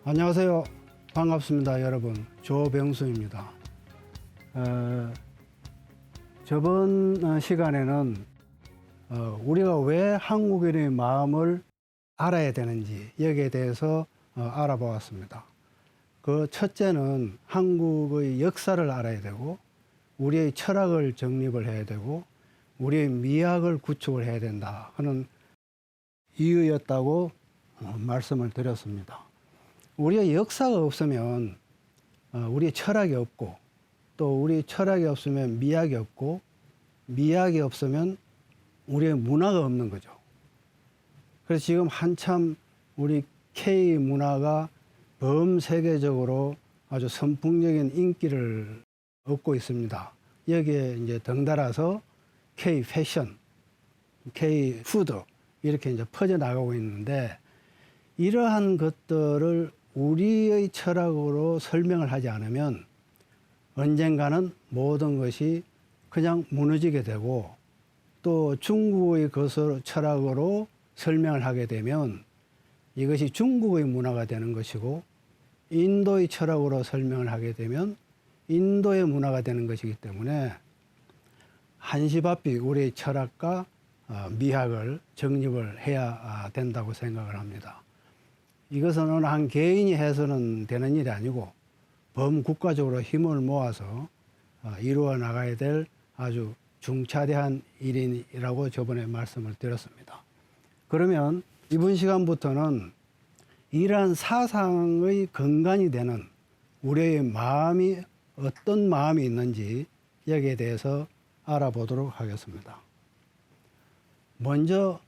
안녕하세요. 반갑습니다, 여러분. 조병수입니다. 저번 시간에는 우리가 왜 한국인의 마음을 알아야 되는지 여기에 대해서 알아보았습니다. 그 첫째는 한국의 역사를 알아야 되고, 우리의 철학을 정립을 해야 되고, 우리의 미학을 구축을 해야 된다 하는 이유였다고 말씀을 드렸습니다. 우리의 역사가 없으면 우리의 철학이 없고, 또 우리의 철학이 없으면 미학이 없고, 미학이 없으면 우리의 문화가 없는 거죠. 그래서 지금 한참 우리 K 문화가 범세계적으로 아주 선풍적인 인기를 얻고 있습니다. 여기에 이제 덩달아서 K 패션, K 푸드 이렇게 이제 퍼져나가고 있는데, 이러한 것들을 우리의 철학으로 설명을 하지 않으면 언젠가는 모든 것이 그냥 무너지게 되고, 또 중국의 것을 철학으로 설명을 하게 되면 이것이 중국의 문화가 되는 것이고, 인도의 철학으로 설명을 하게 되면 인도의 문화가 되는 것이기 때문에 한시바삐 우리의 철학과 미학을 정립을 해야 된다고 생각을 합니다. 이것은 어느 한 개인이 해서는 되는 일이 아니고 범국가적으로 힘을 모아서 이루어 나가야 될 아주 중차대한 일이라고 저번에 말씀을 드렸습니다. 그러면 이번 시간부터는 이러한 사상의 근간이 되는 우리의 마음이 어떤 마음이 있는지 여기에 대해서 알아보도록 하겠습니다. 먼저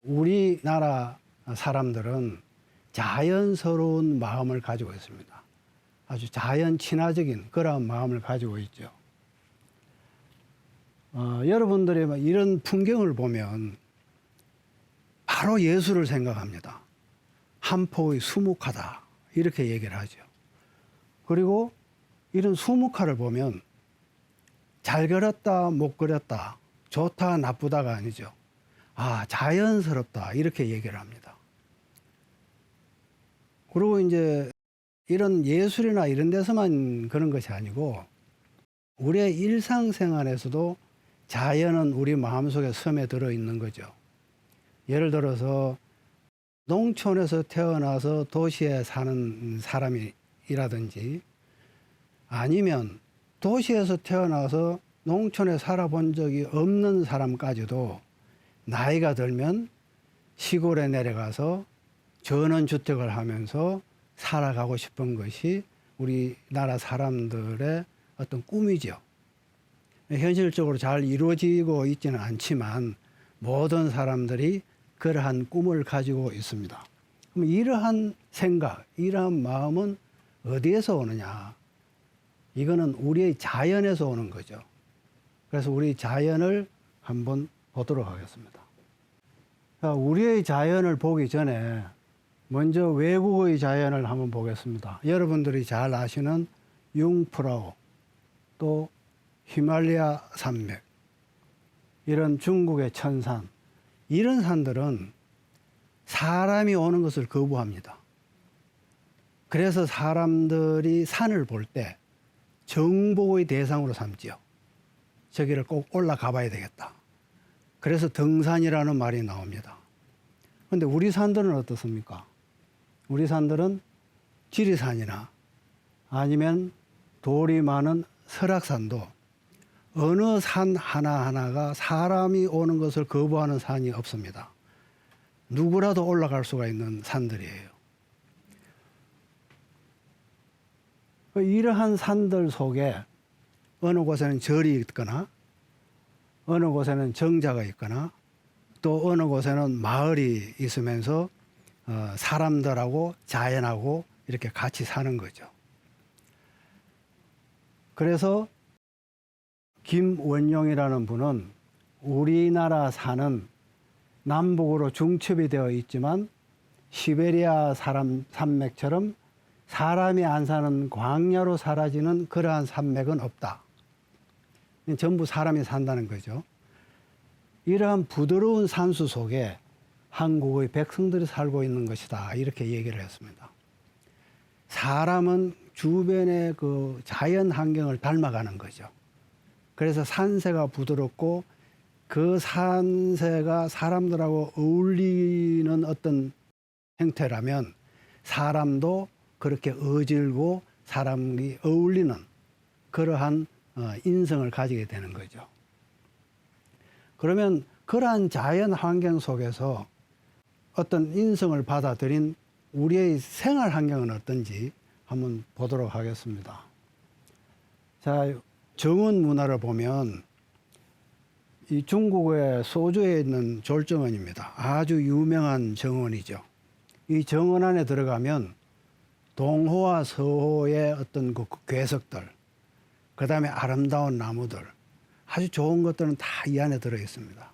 우리나라 사람들은 자연스러운 마음을 가지고 있습니다. 아주 자연 친화적인 그런 마음을 가지고 있죠. 여러분들이 이런 풍경을 보면 바로 예술을 생각합니다. 한 폭의 수묵화다 이렇게 얘기를 하죠. 그리고 이런 수묵화를 보면 잘 그렸다 못 그렸다, 좋다 나쁘다가 아니죠. 자연스럽다 이렇게 얘기를 합니다. 그리고 이제 이런 예술이나 이런 데서만 그런 것이 아니고 우리의 일상생활에서도 자연은 우리 마음속에 스며들어 있는 거죠. 예를 들어서 농촌에서 태어나서 도시에 사는 사람이라든지, 아니면 도시에서 태어나서 농촌에 살아본 적이 없는 사람까지도 나이가 들면 시골에 내려가서 전원주택을 하면서 살아가고 싶은 것이 우리나라 사람들의 어떤 꿈이죠. 현실적으로 잘 이루어지고 있지는 않지만 모든 사람들이 그러한 꿈을 가지고 있습니다. 그럼 이러한 생각, 이러한 마음은 어디에서 오느냐? 이거는 우리의 자연에서 오는 거죠. 그래서 우리 자연을 한번 보도록 하겠습니다. 우리의 자연을 보기 전에 먼저 외국의 자연을 한번 보겠습니다. 여러분들이 잘 아시는 융프라우, 또 히말라야 산맥, 이런 중국의 천산, 이런 산들은 사람이 오는 것을 거부합니다. 그래서 사람들이 산을 볼 때 정복의 대상으로 삼지요. 저기를 꼭 올라가 봐야 되겠다. 그래서 등산이라는 말이 나옵니다. 그런데 우리 산들은 어떻습니까? 우리 산들은 지리산이나 아니면 돌이 많은 설악산도 어느 산 하나하나가 사람이 오는 것을 거부하는 산이 없습니다. 누구라도 올라갈 수가 있는 산들이에요. 이러한 산들 속에 어느 곳에는 절이 있거나, 어느 곳에는 정자가 있거나, 또 어느 곳에는 마을이 있으면서 사람들하고 자연하고 이렇게 같이 사는 거죠. 그래서 김원용이라는 분은 우리나라 산은 남북으로 중첩이 되어 있지만 시베리아 산맥처럼 사람이 안 사는 광야로 사라지는 그러한 산맥은 없다. 전부 사람이 산다는 거죠. 이러한 부드러운 산수 속에 한국의 백성들이 살고 있는 것이다, 이렇게 얘기를 했습니다. 사람은 주변의 그 자연 환경을 닮아가는 거죠. 그래서 산세가 부드럽고 그 산세가 사람들하고 어울리는 어떤 형태라면 사람도 그렇게 어질고 사람이 어울리는 그러한 인성을 가지게 되는 거죠. 그러면 그러한 자연 환경 속에서 어떤 인성을 받아들인 우리의 생활 환경은 어떤지 한번 보도록 하겠습니다. 자, 정원 문화를 보면 이 중국의 소주에 있는 졸정원입니다. 아주 유명한 정원이죠. 이 정원 안에 들어가면 동호와 서호의 어떤 그 괴석들, 그 다음에 아름다운 나무들, 아주 좋은 것들은 다 이 안에 들어 있습니다.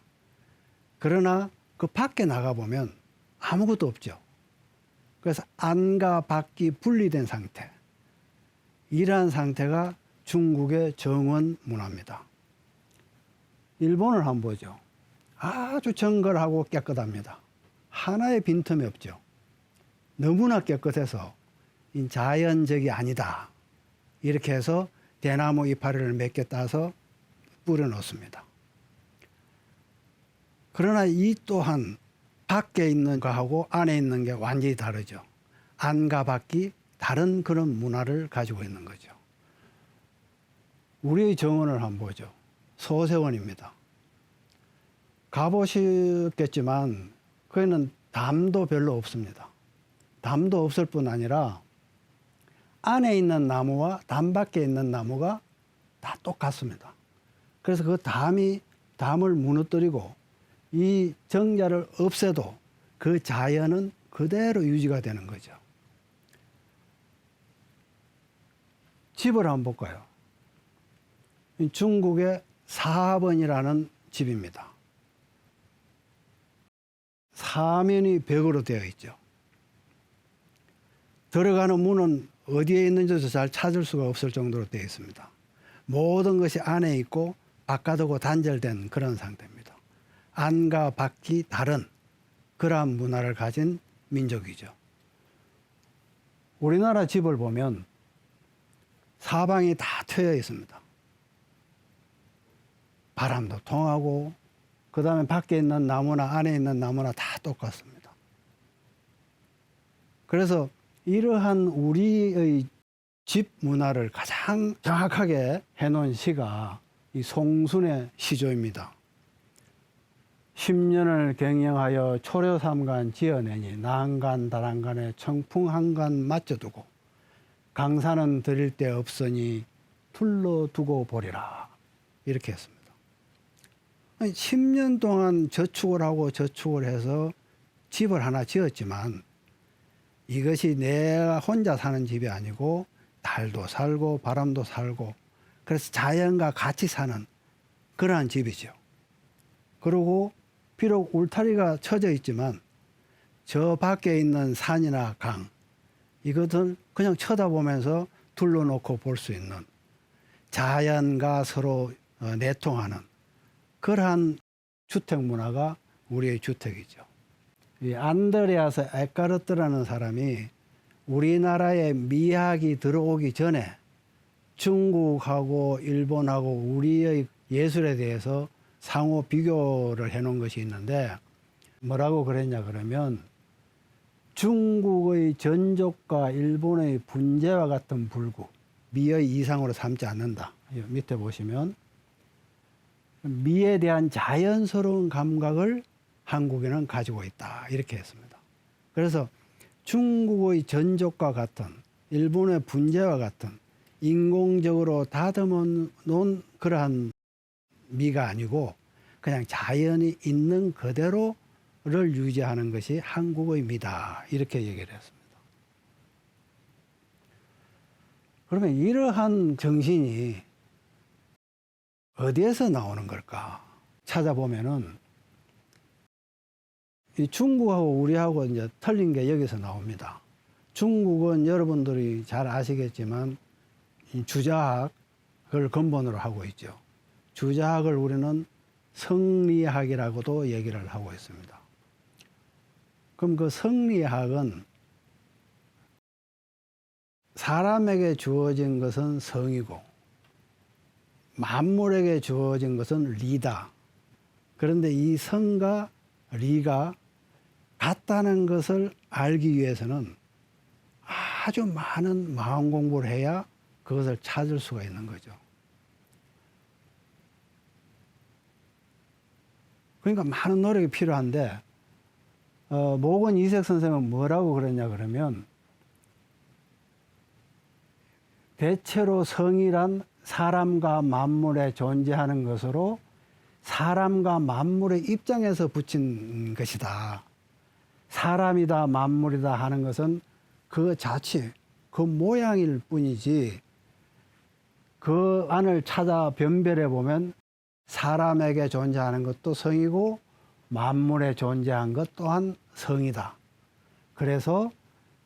그러나 그 밖에 나가보면 아무것도 없죠. 그래서 안과 밖이 분리된 상태. 이러한 상태가 중국의 정원 문화입니다. 일본을 한번 보죠. 아주 정갈하고 깨끗합니다. 하나의 빈틈이 없죠. 너무나 깨끗해서 자연적이 아니다. 이렇게 해서 대나무 이파리를 몇 개 따서 뿌려 놓습니다. 그러나 이 또한 밖에 있는 거하고 안에 있는 게 완전히 다르죠. 안과 밖이 다른 그런 문화를 가지고 있는 거죠. 우리의 정원을 한번 보죠. 소세원입니다. 가보셨겠지만 거기는 담도 별로 없습니다. 담도 없을 뿐 아니라 안에 있는 나무와 담 밖에 있는 나무가 다 똑같습니다. 그래서 그 담을 무너뜨리고 이 정자를 없애도 그 자연은 그대로 유지가 되는 거죠. 집을 한번 볼까요? 중국의 사번이라는 집입니다. 사면이 벽으로 되어 있죠. 들어가는 문은 어디에 있는지도 잘 찾을 수가 없을 정도로 되어 있습니다. 모든 것이 안에 있고 바깥하고 단절된 그런 상태입니다. 안과 밖이 다른 그러한 문화를 가진 민족이죠. 우리나라 집을 보면 사방이 다 트여 있습니다. 바람도 통하고 그 다음에 밖에 있는 나무나 안에 있는 나무나 다 똑같습니다. 그래서 이러한 우리의 집 문화를 가장 정확하게 해놓은 시가 이 송순의 시조입니다. 10년을 경영하여 초려삼간 지어내니 난간 다란간에 청풍한간 맞춰두고 강산은 드릴 데 없으니 툴러 두고 보리라. 이렇게 했습니다. 10년 동안 저축을 하고 저축을 해서 집을 하나 지었지만 이것이 내가 혼자 사는 집이 아니고 달도 살고 바람도 살고 그래서 자연과 같이 사는 그러한 집이죠. 그리고 비록 울타리가 쳐져 있지만 저 밖에 있는 산이나 강 이것은 그냥 쳐다보면서 둘러놓고 볼 수 있는 자연과 서로 내통하는 그러한 주택 문화가 우리의 주택이죠. 이 안드레아스 에카르트라는 사람이 우리나라에 미학이 들어오기 전에 중국하고 일본하고 우리의 예술에 대해서 상호 비교를 해놓은 것이 있는데 뭐라고 그랬냐 그러면 중국의 전족과 일본의 분재와 같은 불구 미의 이상으로 삼지 않는다. 밑에 보시면 미에 대한 자연스러운 감각을 한국인은 가지고 있다. 이렇게 했습니다. 그래서 중국의 전족과 같은 일본의 분재와 같은 인공적으로 다듬어 놓은 그러한 미가 아니고 그냥 자연이 있는 그대로를 유지하는 것이 한국의 미다. 이렇게 얘기를 했습니다. 그러면 이러한 정신이 어디에서 나오는 걸까? 찾아보면은 이 중국하고 우리하고 이제 틀린 게 여기서 나옵니다. 중국은 여러분들이 잘 아시겠지만 이 주자학을 근본으로 하고 있죠. 주자학을 우리는 성리학이라고도 얘기를 하고 있습니다. 그럼 그 성리학은 사람에게 주어진 것은 성이고 만물에게 주어진 것은 리다. 그런데 이 성과 리가 같다는 것을 알기 위해서는 아주 많은 마음 공부를 해야 그것을 찾을 수가 있는 거죠. 그러니까 많은 노력이 필요한데 모건 이색 선생은 뭐라고 그러냐 그러면 대체로 성이란 사람과 만물에 존재하는 것으로 사람과 만물의 입장에서 붙인 것이다. 사람이다 만물이다 하는 것은 그 자체, 그 모양일 뿐이지 그 안을 찾아 변별해 보면 사람에게 존재하는 것도 성이고 만물에 존재한 것 또한 성이다. 그래서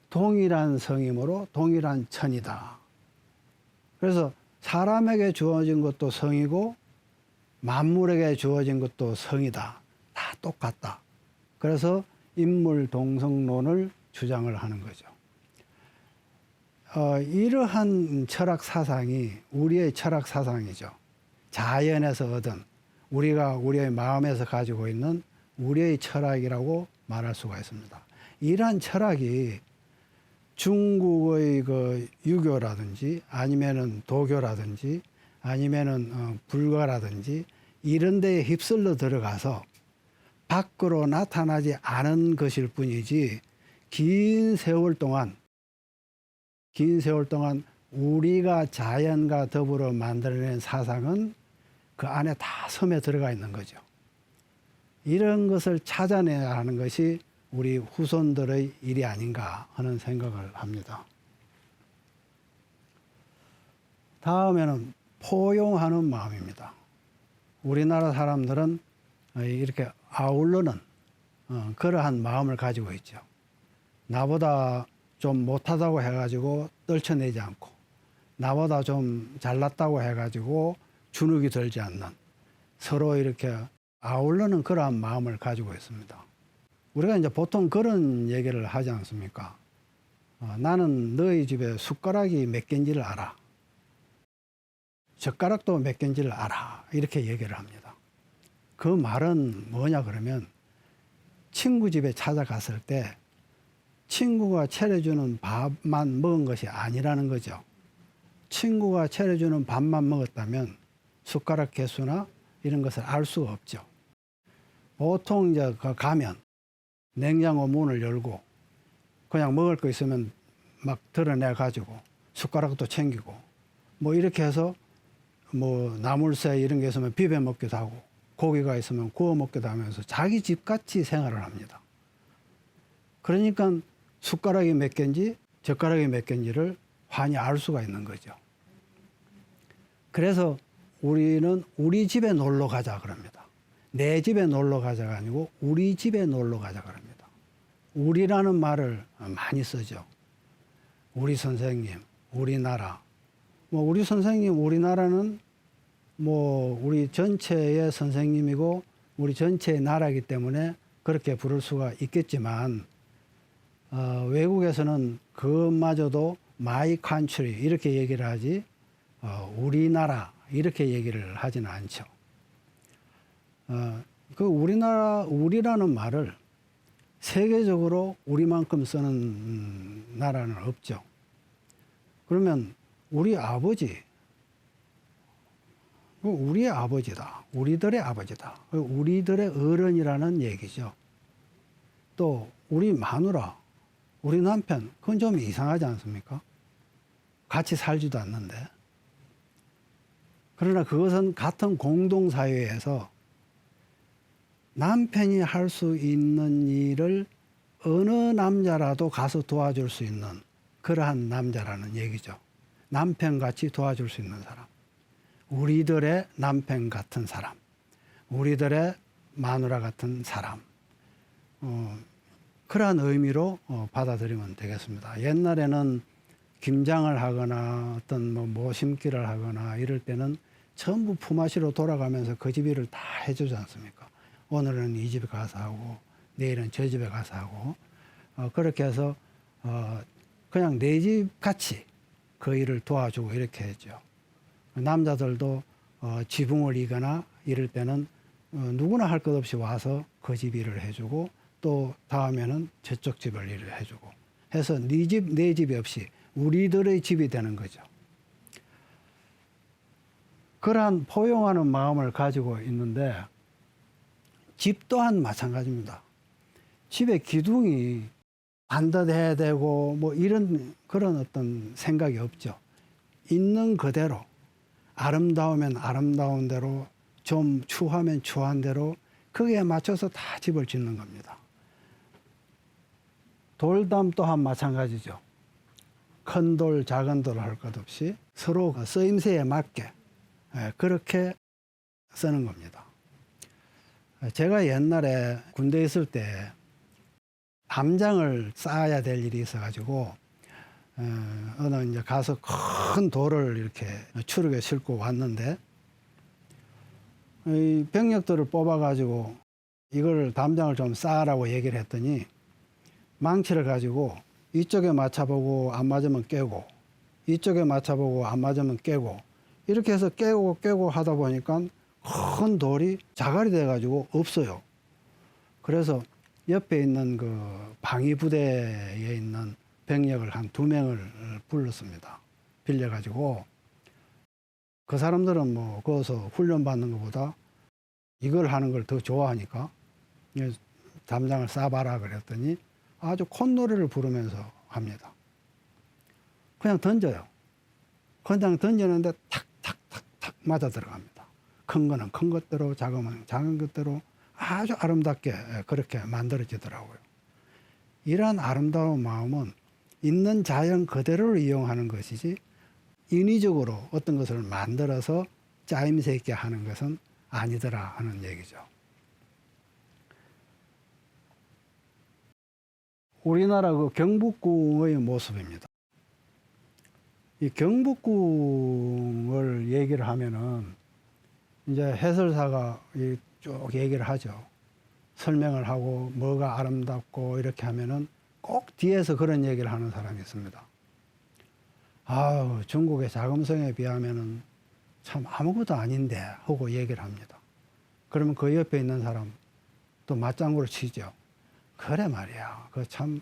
동일한 성이므로 동일한 천이다. 그래서 사람에게 주어진 것도 성이고 만물에게 주어진 것도 성이다. 다 똑같다. 그래서 인물동성론을 주장을 하는 거죠. 이러한 철학 사상이 우리의 철학 사상이죠. 자연에서 얻은 우리가 우리의 마음에서 가지고 있는 우리의 철학이라고 말할 수가 있습니다. 이러한 철학이 중국의 그 유교라든지 아니면은 도교라든지 아니면은 불가라든지 이런 데에 휩쓸려 들어가서 밖으로 나타나지 않은 것일 뿐이지 긴 세월 동안 우리가 자연과 더불어 만들어낸 사상은 그 안에 다 섬에 들어가 있는 거죠. 이런 것을 찾아내야 하는 것이 우리 후손들의 일이 아닌가 하는 생각을 합니다. 다음에는 포용하는 마음입니다. 우리나라 사람들은 이렇게 아울러는 그러한 마음을 가지고 있죠. 나보다 좀 못하다고 해가지고 떨쳐내지 않고 나보다 좀 잘났다고 해가지고 주눅이 들지 않는 서로 이렇게 아울러는 그러한 마음을 가지고 있습니다. 우리가 이제 보통 그런 얘기를 하지 않습니까? 나는 너희 집에 숟가락이 몇 개인지를 알아. 젓가락도 몇 개인지를 알아. 이렇게 얘기를 합니다. 그 말은 뭐냐 그러면 친구 집에 찾아갔을 때 친구가 차려주는 밥만 먹은 것이 아니라는 거죠. 친구가 차려주는 밥만 먹었다면 숟가락 개수나 이런 것을 알 수가 없죠. 보통 이제 가면 냉장고 문을 열고 그냥 먹을 거 있으면 막 드러내 가지고 숟가락도 챙기고 뭐 이렇게 해서 뭐 나물새 이런 게 있으면 비벼 먹기도 하고 고기가 있으면 구워 먹기도 하면서 자기 집같이 생활을 합니다. 그러니까 숟가락이 몇 개인지 젓가락이 몇 개인지를 환히 알 수가 있는 거죠. 그래서 우리는 우리 집에 놀러 가자 그럽니다. 내 집에 놀러 가자가 아니고 우리 집에 놀러 가자 그럽니다. 우리라는 말을 많이 쓰죠. 우리 선생님, 우리나라. 뭐 우리 선생님, 우리나라는 뭐 우리 전체의 선생님이고 우리 전체의 나라이기 때문에 그렇게 부를 수가 있겠지만 외국에서는 그마저도 my country 이렇게 얘기를 하지 우리나라 이렇게 얘기를 하지는 않죠. 그 우리라는 말을 세계적으로 우리만큼 쓰는 나라는 없죠. 그러면 우리 아버지, 우리의 아버지다. 우리들의 아버지다. 우리들의 어른이라는 얘기죠. 또 우리 마누라, 우리 남편, 그건 좀 이상하지 않습니까? 같이 살지도 않는데. 그러나 그것은 같은 공동사회에서 남편이 할 수 있는 일을 어느 남자라도 가서 도와줄 수 있는 그러한 남자라는 얘기죠. 남편같이 도와줄 수 있는 사람. 우리들의 남편 같은 사람. 우리들의 마누라 같은 사람. 그러한 의미로 받아들이면 되겠습니다. 옛날에는 김장을 하거나 어떤 모심기를 하거나 이럴 때는 전부 품앗이로 돌아가면서 그 집 일을 다 해주지 않습니까? 오늘은 이 집에 가서 하고 내일은 저 집에 가서 하고 그렇게 해서 그냥 내 집 같이 그 일을 도와주고 이렇게 했죠. 남자들도 지붕을 이거나 이럴 때는 누구나 할 것 없이 와서 그 집 일을 해주고 또 다음에는 저쪽 집을 일을 해주고 해서 네 집, 내 집이 없이 우리들의 집이 되는 거죠. 그러한 포용하는 마음을 가지고 있는데 집 또한 마찬가지입니다. 집에 기둥이 반듯해야 되고 뭐 이런 그런 어떤 생각이 없죠. 있는 그대로 아름다우면 아름다운 대로 좀 추하면 추한 대로 거기에 맞춰서 다 집을 짓는 겁니다. 돌담 또한 마찬가지죠. 큰 돌, 작은 돌 할 것 없이 서로 쓰임새에 맞게 그렇게 쓰는 겁니다. 제가 옛날에 군대에 있을 때 암장을 쌓아야 될 일이 있어가지고 어느 이제 가서 큰 돌을 이렇게 추룩에 싣고 왔는데 이 병력들을 뽑아가지고 이걸 담장을 좀 쌓으라고 얘기를 했더니 망치를 가지고 이쪽에 맞춰보고 안 맞으면 깨고 이쪽에 맞춰보고 안 맞으면 깨고 이렇게 해서 깨고 하다 보니까 큰 돌이 자갈이 돼가지고 없어요. 그래서 옆에 있는 그 방위 부대에 있는 병력을 한 2명을 불렀습니다. 빌려가지고 그 사람들은 뭐 거기서 훈련 받는 것보다 이걸 하는 걸 더 좋아하니까 담장을 쌓아봐라 그랬더니 아주 콧노래를 부르면서 합니다. 그냥 던져요. 그냥 던지는데 탁탁탁탁 맞아 들어갑니다. 큰 거는 큰 것대로 작은 거는 작은 것대로 아주 아름답게 그렇게 만들어지더라고요. 이러한 아름다운 마음은 있는 자연 그대로를 이용하는 것이지 인위적으로 어떤 것을 만들어서 짜임새 있게 하는 것은 아니더라 하는 얘기죠. 우리나라 그 경복궁의 모습입니다. 이 경복궁을 얘기를 하면은 이제 해설사가 쭉 얘기를 하죠. 설명을 하고 뭐가 아름답고 이렇게 하면은 꼭 뒤에서 그런 얘기를 하는 사람이 있습니다. 아우, 중국의 자금성에 비하면은 참 아무것도 아닌데 하고 얘기를 합니다. 그러면 그 옆에 있는 사람 또 맞장구를 치죠. 그래 말이야. 그 참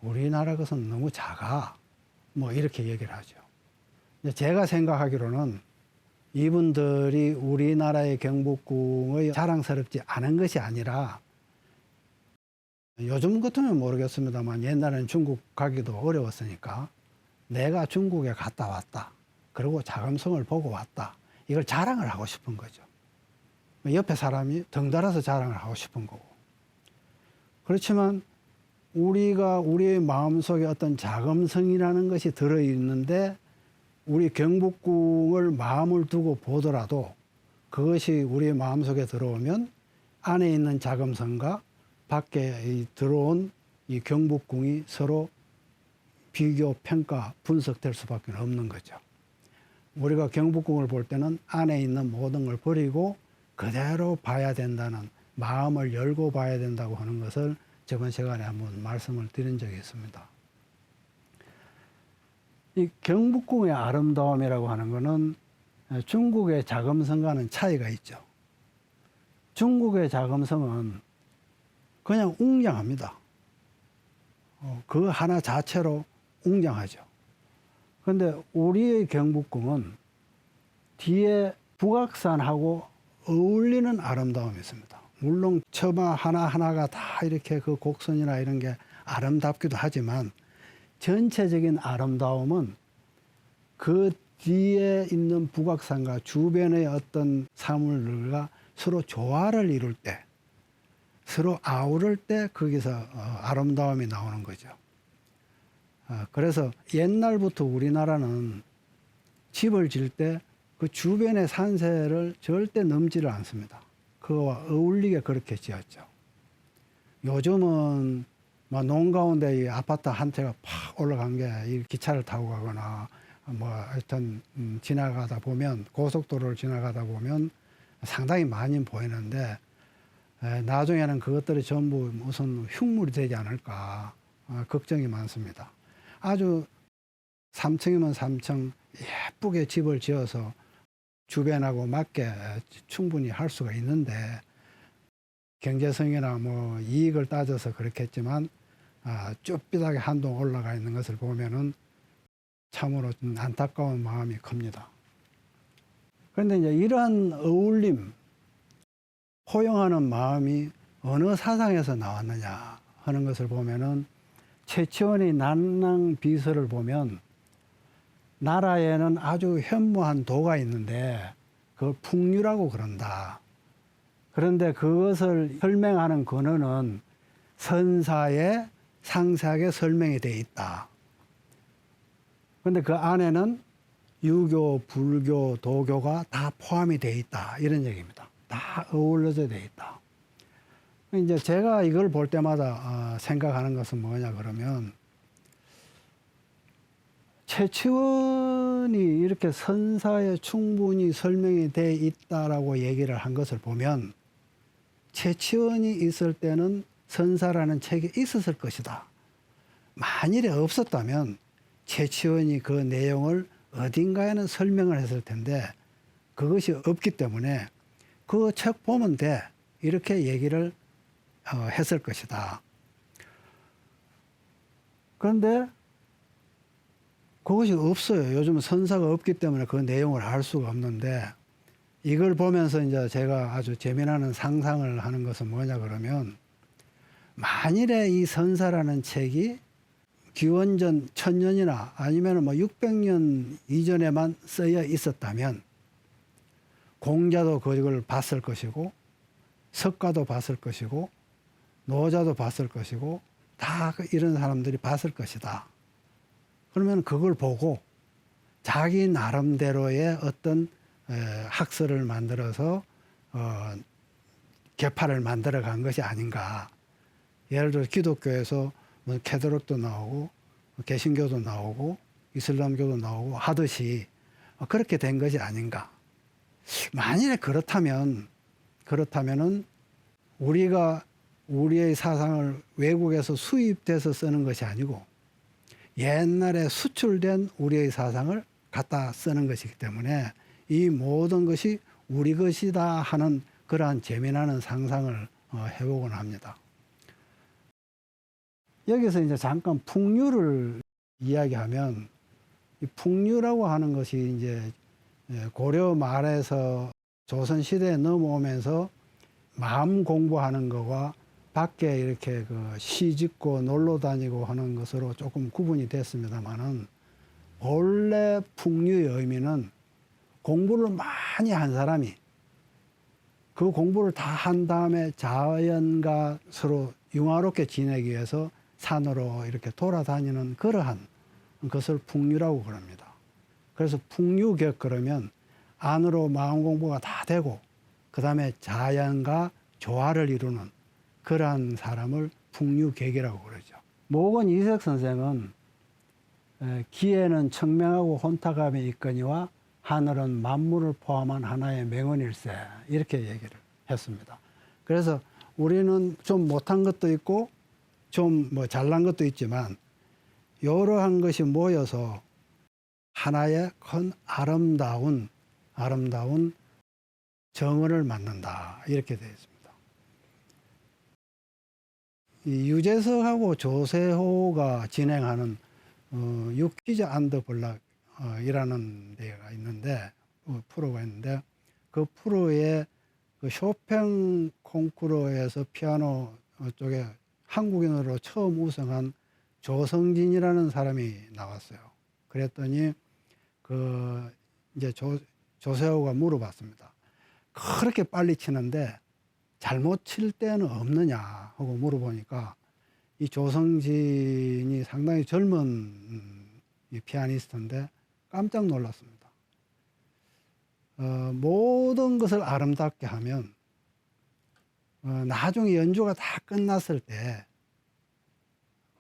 우리나라 것은 너무 작아. 뭐 이렇게 얘기를 하죠. 제가 생각하기로는 이분들이 우리나라의 경복궁의 자랑스럽지 않은 것이 아니라 요즘 같으면 모르겠습니다만 옛날에는 중국 가기도 어려웠으니까 내가 중국에 갔다 왔다. 그리고 자금성을 보고 왔다. 이걸 자랑을 하고 싶은 거죠. 옆에 사람이 덩달아서 자랑을 하고 싶은 거고. 그렇지만 우리가 우리의 마음속에 어떤 자금성이라는 것이 들어있는데 우리 경복궁을 마음을 두고 보더라도 그것이 우리의 마음속에 들어오면 안에 있는 자금성과 밖에 들어온 이 경복궁이 서로 비교, 평가, 분석될 수밖에 없는 거죠. 우리가 경복궁을 볼 때는 안에 있는 모든 걸 버리고 그대로 봐야 된다는 마음을 열고 봐야 된다고 하는 것을 저번 시간에 한번 말씀을 드린 적이 있습니다. 이 경복궁의 아름다움이라고 하는 것은 중국의 자금성과는 차이가 있죠. 중국의 자금성은 그냥 웅장합니다. 그 하나 자체로 웅장하죠. 그런데 우리의 경복궁은 뒤에 북악산하고 어울리는 아름다움이 있습니다. 물론 처마 하나하나가 다 이렇게 그 곡선이나 이런 게 아름답기도 하지만 전체적인 아름다움은 그 뒤에 있는 북악산과 주변의 어떤 사물들과 서로 조화를 이룰 때, 서로 아우를 때 거기서 아름다움이 나오는 거죠. 그래서 옛날부터 우리나라는 집을 지을 때 그 주변의 산세를 절대 넘지를 않습니다. 그와 어울리게 그렇게 지었죠. 요즘은 뭐 농 가운데 이 아파트 한 채가 팍 올라간 게 이 기차를 타고 가거나 뭐 하여튼 지나가다 보면 고속도로를 지나가다 보면 상당히 많이 보이는데 나중에는 그것들이 전부 무슨 흉물이 되지 않을까 걱정이 많습니다. 아주 3층이면 3층 예쁘게 집을 지어서 주변하고 맞게 충분히 할 수가 있는데, 경제성이나 뭐 이익을 따져서 그렇겠지만 쭈삣하게 한동 올라가 있는 것을 보면은 참으로 좀 안타까운 마음이 큽니다. 그런데 이제 이러한 어울림, 포용하는 마음이 어느 사상에서 나왔느냐 하는 것을 보면은, 최치원의 난랑 비서를 보면 나라에는 아주 현무한 도가 있는데 그걸 풍류라고 그런다. 그런데 그것을 설명하는 근원은 선사에 상세하게 설명이 되어 있다. 그런데 그 안에는 유교, 불교, 도교가 다 포함이 되어 있다. 이런 얘기입니다. 다 어우러져 되어 있다. 이제 제가 이걸 볼 때마다 생각하는 것은 뭐냐 그러면, 최치원이 이렇게 선사에 충분히 설명이 되어 있다라고 얘기를 한 것을 보면, 최치원이 있을 때는 선사라는 책이 있었을 것이다. 만일에 없었다면 최치원이 그 내용을 어딘가에는 설명을 했을 텐데 그것이 없기 때문에 그 책 보면 돼, 이렇게 얘기를 했을 것이다. 그런데 그것이 없어요. 요즘 선사가 없기 때문에 그 내용을 알 수가 없는데, 이걸 보면서 이제 제가 아주 재미나는 상상을 하는 것은 뭐냐 그러면, 만일에 이 선사라는 책이 기원전 1000년이나 아니면 뭐 600년 이전에만 쓰여 있었다면 공자도 그걸 봤을 것이고, 석가도 봤을 것이고, 노자도 봤을 것이고, 다 이런 사람들이 봤을 것이다. 그러면 그걸 보고 자기 나름대로의 어떤 학설을 만들어서 계파를 만들어 간 것이 아닌가. 예를 들어 기독교에서 뭐 캐도릭도 나오고 개신교도 나오고 이슬람교도 나오고 하듯이 그렇게 된 것이 아닌가. 만일에 그렇다면은 우리가 우리의 사상을 외국에서 수입돼서 쓰는 것이 아니고 옛날에 수출된 우리의 사상을 갖다 쓰는 것이기 때문에 이 모든 것이 우리 것이다 하는 그러한 재미나는 상상을 해보곤 합니다. 여기서 이제 잠깐 풍류를 이야기하면, 이 풍류라고 하는 것이 이제 고려 말에서 조선 시대에 넘어오면서 마음 공부하는 것과 밖에 이렇게 그 시짓고 놀러 다니고 하는 것으로 조금 구분이 됐습니다만은, 본래 풍류의 의미는 공부를 많이 한 사람이 그 공부를 다 한 다음에 자연과 서로 융화롭게 지내기 위해서 산으로 이렇게 돌아다니는 그러한 것을 풍류라고 그럽니다. 그래서 풍류격 그러면 안으로 마음 공부가 다 되고 그 다음에 자연과 조화를 이루는 그러한 사람을 풍류객이라고 그러죠. 모건 이색 선생은 기에는 청명하고 혼탁함이 있거니와 하늘은 만물을 포함한 하나의 명언일세, 이렇게 얘기를 했습니다. 그래서 우리는 좀 못한 것도 있고 좀 뭐 잘난 것도 있지만 이러한 것이 모여서 하나의 큰 아름다운 정언을 만든다, 이렇게 되어 있습니다. 이 유재석하고 조세호가 진행하는 유퀴즈 안드 블락이라는 데가 있는데, 프로가 있는데, 그 프로에 그 쇼팽 콩쿠르에서 피아노 쪽에 한국인으로 처음 우승한 조성진이라는 사람이 나왔어요. 그랬더니 그 이제 조세호가 물어봤습니다. 그렇게 빨리 치는데 잘못 칠 때는 없느냐 하고 물어보니까, 이 조성진이 상당히 젊은 이 피아니스트인데 깜짝 놀랐습니다. 모든 것을 아름답게 하면 나중에 연주가 다 끝났을 때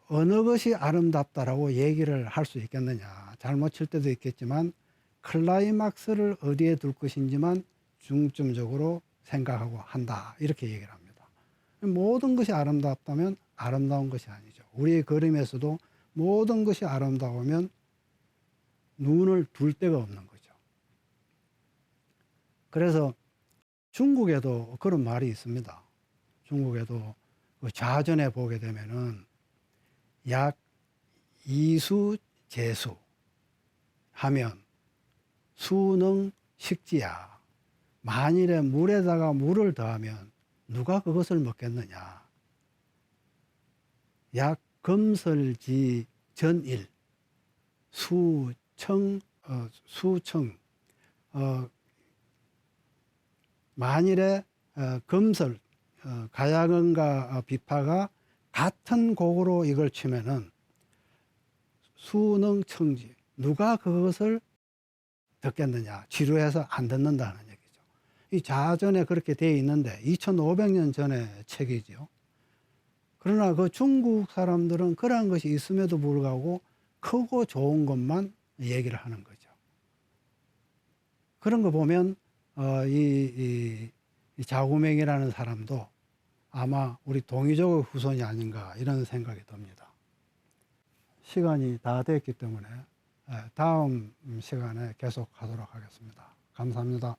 어느 것이 아름답다라고 얘기를 할 수 있겠느냐. 잘못 칠 때도 있겠지만 클라이막스를 어디에 둘 것인지만 중점적으로 생각하고 한다, 이렇게 얘기를 합니다. 모든 것이 아름답다면 아름다운 것이 아니죠. 우리의 그림에서도 모든 것이 아름다우면 눈을 둘 데가 없는 거죠. 그래서 중국에도 그런 말이 있습니다. 중국에도 그 좌전에 보게 되면은 약 이수 제수 하면 수능 식지야. 만일에 물에다가 물을 더하면 누가 그것을 먹겠느냐. 약 금설지 전일 수청 만일에 금설 가야금과 비파가 같은 곡으로 이걸 치면은 수능청지 누가 그것을 듣겠느냐. 지루해서 안 듣는다는 얘기죠. 이 자전에 그렇게 되어 있는데 2500년 전의 책이죠. 그러나 그 중국 사람들은 그러한 것이 있음에도 불구하고 크고 좋은 것만 얘기를 하는 거죠. 그런 거 보면 이 자구맹이라는 사람도 아마 우리 동이족의 후손이 아닌가 이런 생각이 듭니다. 시간이 다 됐기 때문에 다음 시간에 계속 하도록 하겠습니다. 감사합니다.